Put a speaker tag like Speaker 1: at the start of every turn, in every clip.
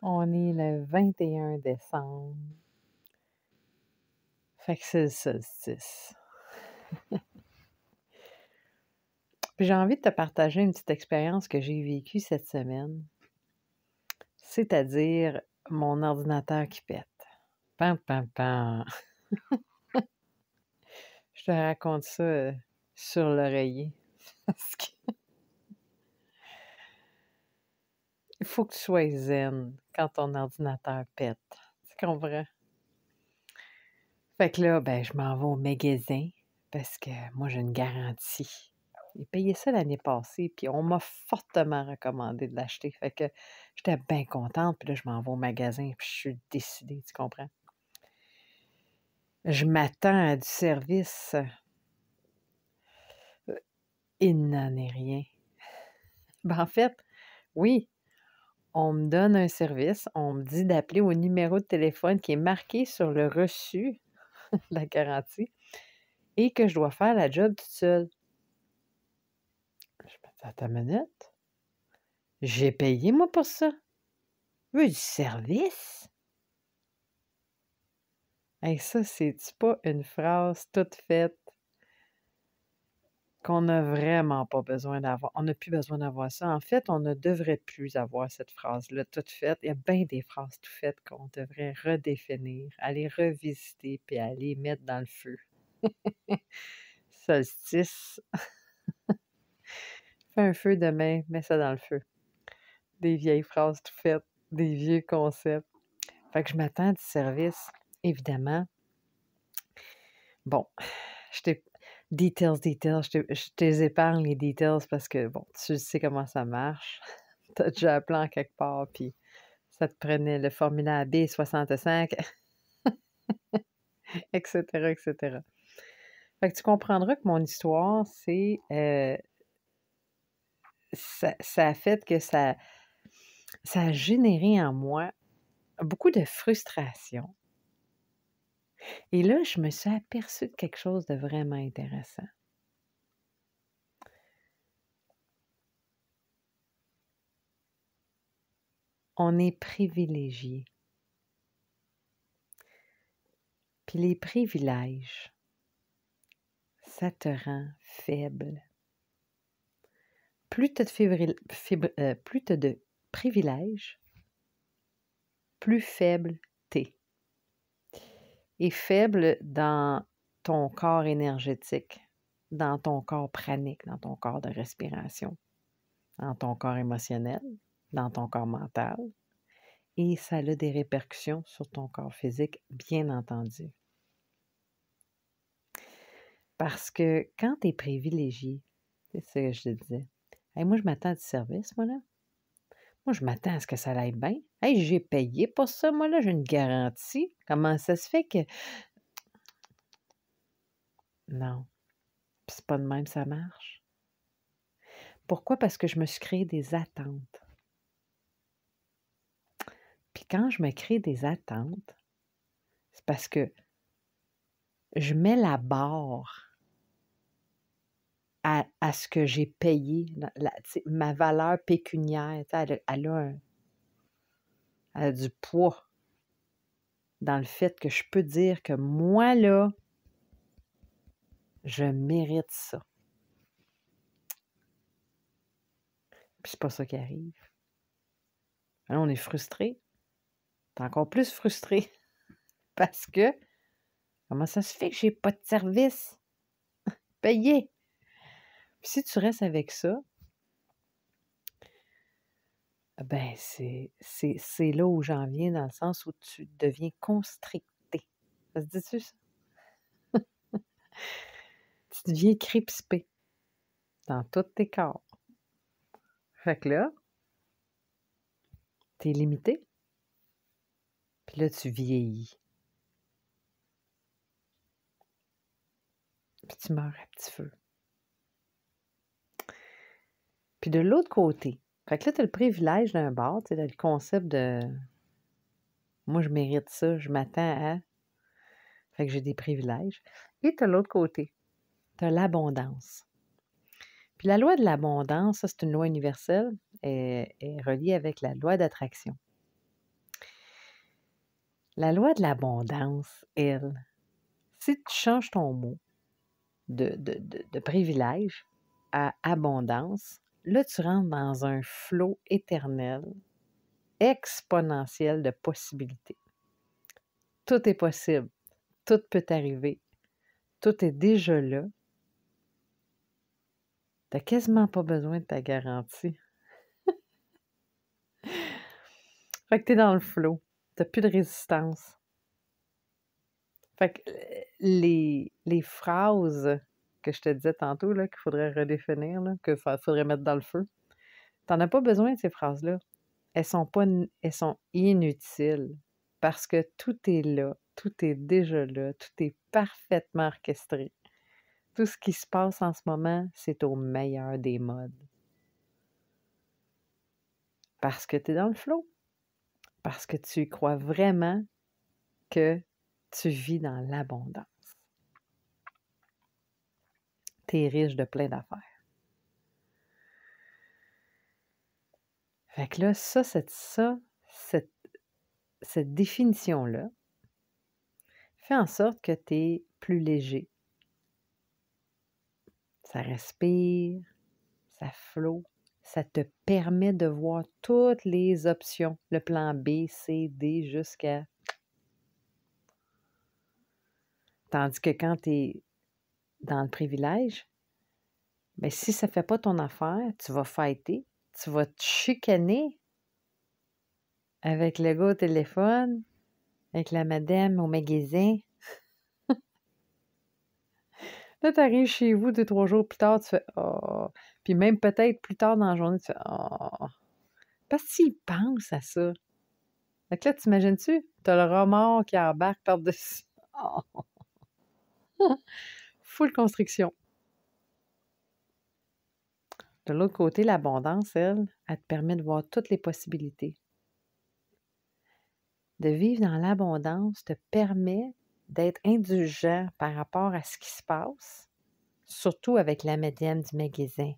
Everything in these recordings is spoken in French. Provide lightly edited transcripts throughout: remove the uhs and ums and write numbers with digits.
Speaker 1: On est le 21 décembre. Fait que c'est le solstice. Puis j'ai envie de te partager une petite expérience que j'ai vécue cette semaine, c'est-à-dire mon ordinateur qui pète. Pam, pam, pam. Je te raconte ça sur l'oreiller. Parce qu'il faut que tu sois zen quand ton ordinateur pète. Tu comprends? Fait que là, ben, je m'en vais au magasin parce que moi, j'ai une garantie. J'ai payé ça l'année passée, puis on m'a fortement recommandé de l'acheter. Fait que j'étais bien contente, puis là, je m'en vais au magasin, puis je suis décidée, tu comprends? Je m'attends à du service. Il n'en est rien. Ben, en fait, oui, on me donne un service, on me dit d'appeler au numéro de téléphone qui est marqué sur le reçu de la garantie et que je dois faire la job toute seule. Je me dis, attends une minute. J'ai payé, moi, pour ça. Je veux du service? Hey, ça, c'est-tu pas une phrase toute faite qu'on n'a vraiment pas besoin d'avoir? On n'a plus besoin d'avoir ça. En fait, on ne devrait plus avoir cette phrase-là toute faite. Il y a bien des phrases toutes faites qu'on devrait redéfinir, aller revisiter, puis aller mettre dans le feu. Solstice. Fais un feu demain, mets ça dans le feu. Des vieilles phrases toutes faites, des vieux concepts. Fait que je m'attends à du service, évidemment. Bon, je t'ai details, je t'es épargne les details parce que, bon, tu sais comment ça marche. Tu as déjà appelé en quelque part, puis ça te prenait le formulaire B65, et cetera, et cetera. Fait que tu comprendras que mon histoire, c'est... ça a fait que ça a généré en moi beaucoup de frustration. Et là, je me suis aperçue de quelque chose de vraiment intéressant. On est privilégié. Puis les privilèges, ça te rend faible. Plus tu as de privilèges, plus faible t'es. Et faible dans ton corps énergétique, dans ton corps pranique, dans ton corps de respiration, dans ton corps émotionnel, dans ton corps mental. Et ça a des répercussions sur ton corps physique, bien entendu. Parce que quand tu es privilégié, c'est ce que je te disais. Hey, moi, je m'attends à du service, moi, là. Moi, je m'attends à ce que ça aille bien. Hey, j'ai payé pour ça, moi, là, j'ai une garantie. Comment ça se fait que... Non, c'est pas de même ça marche. Pourquoi? Parce que je me suis créé des attentes. Puis quand je me crée des attentes, c'est parce que je mets la barre à ce que j'ai payé, ma valeur pécuniaire, elle a du poids dans le fait que je peux dire que moi, là, je mérite ça. Puis c'est pas ça qui arrive. Alors, on est frustré. T'es encore plus frustré parce que comment ça se fait que j'ai pas de service payé? Puis si tu restes avec ça, ben c'est là où j'en viens dans le sens où tu deviens constricté. Ça se dit-tu ça? Tu deviens crispé dans tous tes corps. Fait que là, t'es limité. Puis là, tu vieillis. Puis tu meurs à petit feu. Puis de l'autre côté, fait que là, tu as le privilège d'un bord, tu sais, le concept de moi, je mérite ça, je m'attends à. Fait que j'ai des privilèges. Et tu as l'autre côté, tu as l'abondance. Puis la loi de l'abondance, ça, c'est une loi universelle, est reliée avec la loi d'attraction. La loi de l'abondance, elle, si tu changes ton mot de privilège à abondance, là, tu rentres dans un flot éternel, exponentiel de possibilités. Tout est possible, tout peut arriver, tout est déjà là. Tu n'as quasiment pas besoin de ta garantie. Fait que tu es dans le flot, tu n'as plus de résistance. Fait que les phrases que je te disais tantôt, là, qu'il faudrait redéfinir, là, qu'il faudrait mettre dans le feu, tu n'en as pas besoin de ces phrases-là. Elles sont inutiles parce que tout est là, tout est déjà là, tout est parfaitement orchestré. Tout ce qui se passe en ce moment, c'est au meilleur des modes. Parce que tu es dans le flow, parce que tu crois vraiment que tu vis dans l'abondance. Tu es riche de plein d'affaires. Fait que là, cette définition-là fait en sorte que tu es plus léger. Ça respire, ça flotte, ça te permet de voir toutes les options, le plan B, C, D, jusqu'à... Tandis que quand tu es dans le privilège, bien, si ça ne fait pas ton affaire, tu vas fighter, tu vas te chicaner avec le gars au téléphone, avec la madame au magasin. Là, tu arrives chez vous 2-3 jours plus tard, tu fais «Oh!» Puis même peut-être plus tard dans la journée, tu fais «Oh!» Parce qu'ils pensent à ça. Fait que là, t'imagines-tu? T'as le remords qui embarque par-dessus. Oh! Full construction. De l'autre côté, l'abondance, elle te permet de voir toutes les possibilités. De vivre dans l'abondance te permet d'être indulgent par rapport à ce qui se passe, surtout avec la médiane du magasin.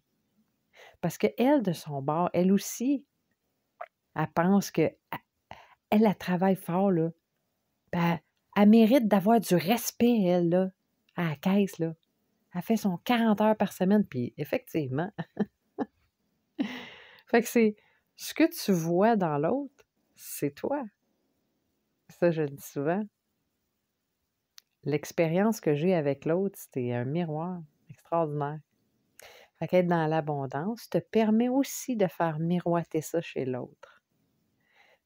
Speaker 1: Parce qu'elle, de son bord, elle aussi, elle pense que elle travaille fort, là. Ben, elle mérite d'avoir du respect, elle, là, à la caisse, là. Elle fait son 40 heures par semaine, puis effectivement. Fait que c'est ce que tu vois dans l'autre, c'est toi. Ça, je le dis souvent. L'expérience que j'ai avec l'autre, c'était un miroir extraordinaire. Fait qu'être dans l'abondance te permet aussi de faire miroiter ça chez l'autre.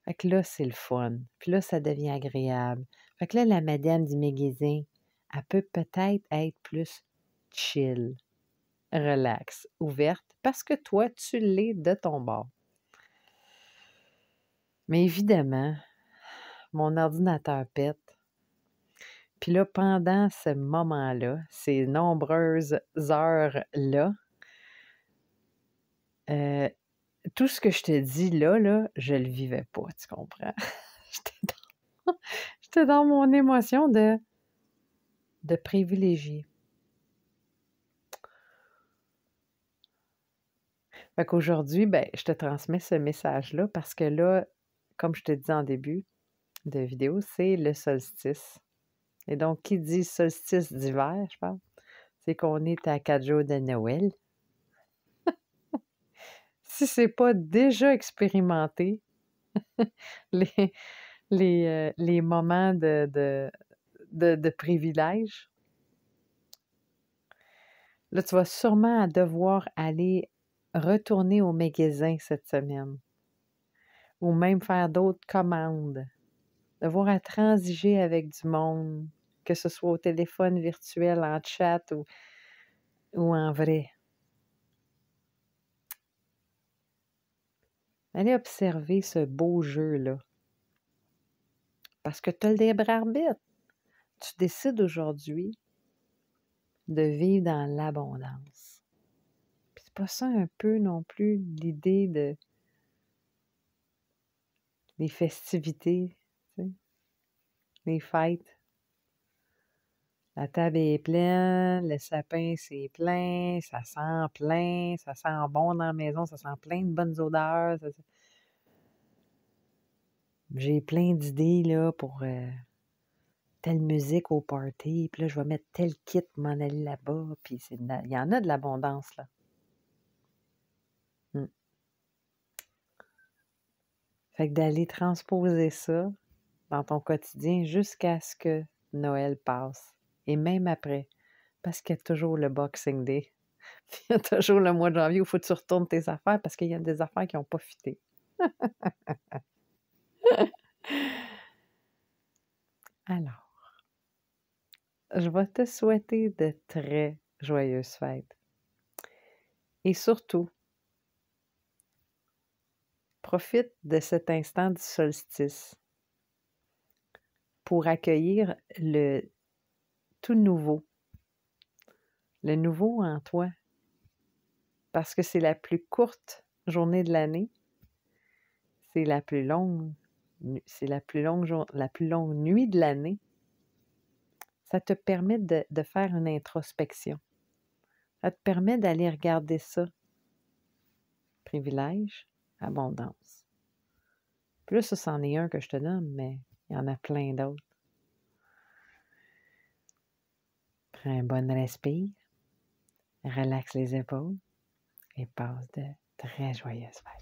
Speaker 1: Fait que là, c'est le fun. Puis là, ça devient agréable. Fait que là, la madame du magasin, elle peut peut-être être plus chill, relax, ouverte, parce que toi, tu l'es de ton bord. Mais évidemment, mon ordinateur pète. Puis là, pendant ce moment-là, ces nombreuses heures-là, tout ce que je te dis là, je le vivais pas, tu comprends? J'étais dans mon émotion de privilégié. Fait qu'aujourd'hui, ben, je te transmets ce message-là parce que là, comme je te dis en début de vidéo, c'est le solstice. Et donc, qui dit solstice d'hiver, je pense, c'est qu'on est à 4 jours de Noël. Si c'est pas déjà expérimenté, les, les moments de privilège, là, tu vas sûrement devoir aller retourner au magasin cette semaine ou même faire d'autres commandes, devoir à transiger avec du monde, que ce soit au téléphone virtuel, en chat ou en vrai. Allez observer ce beau jeu-là. Parce que tu as le libre arbitre. Tu décides aujourd'hui de vivre dans l'abondance. Puis c'est pas ça un peu non plus l'idée de les festivités, tu sais, les fêtes. La table est pleine, le sapin c'est plein, ça sent bon dans la maison, ça sent plein de bonnes odeurs. J'ai plein d'idées là pour telle musique au party, puis là, je vais mettre tel kit pour m'en aller là-bas, puis il y en a de l'abondance, là. Mm. Fait que d'aller transposer ça dans ton quotidien jusqu'à ce que Noël passe, et même après, parce qu'il y a toujours le Boxing Day, puis il y a toujours le mois de janvier où il faut que tu retournes tes affaires parce qu'il y a des affaires qui n'ont pas fité. Alors, je vais te souhaiter de très joyeuses fêtes. Et surtout, profite de cet instant du solstice pour accueillir le tout nouveau, le nouveau en toi, parce que c'est la plus courte journée de l'année, c'est la plus longue, c'est la plus longue nuit de l'année. Ça te permet de faire une introspection. Ça te permet d'aller regarder ça. Privilège, abondance. Puis là, ça, c'en est un que je te donne, mais il y en a plein d'autres. Prends un bon respire, relaxe les épaules et passe de très joyeuses fêtes.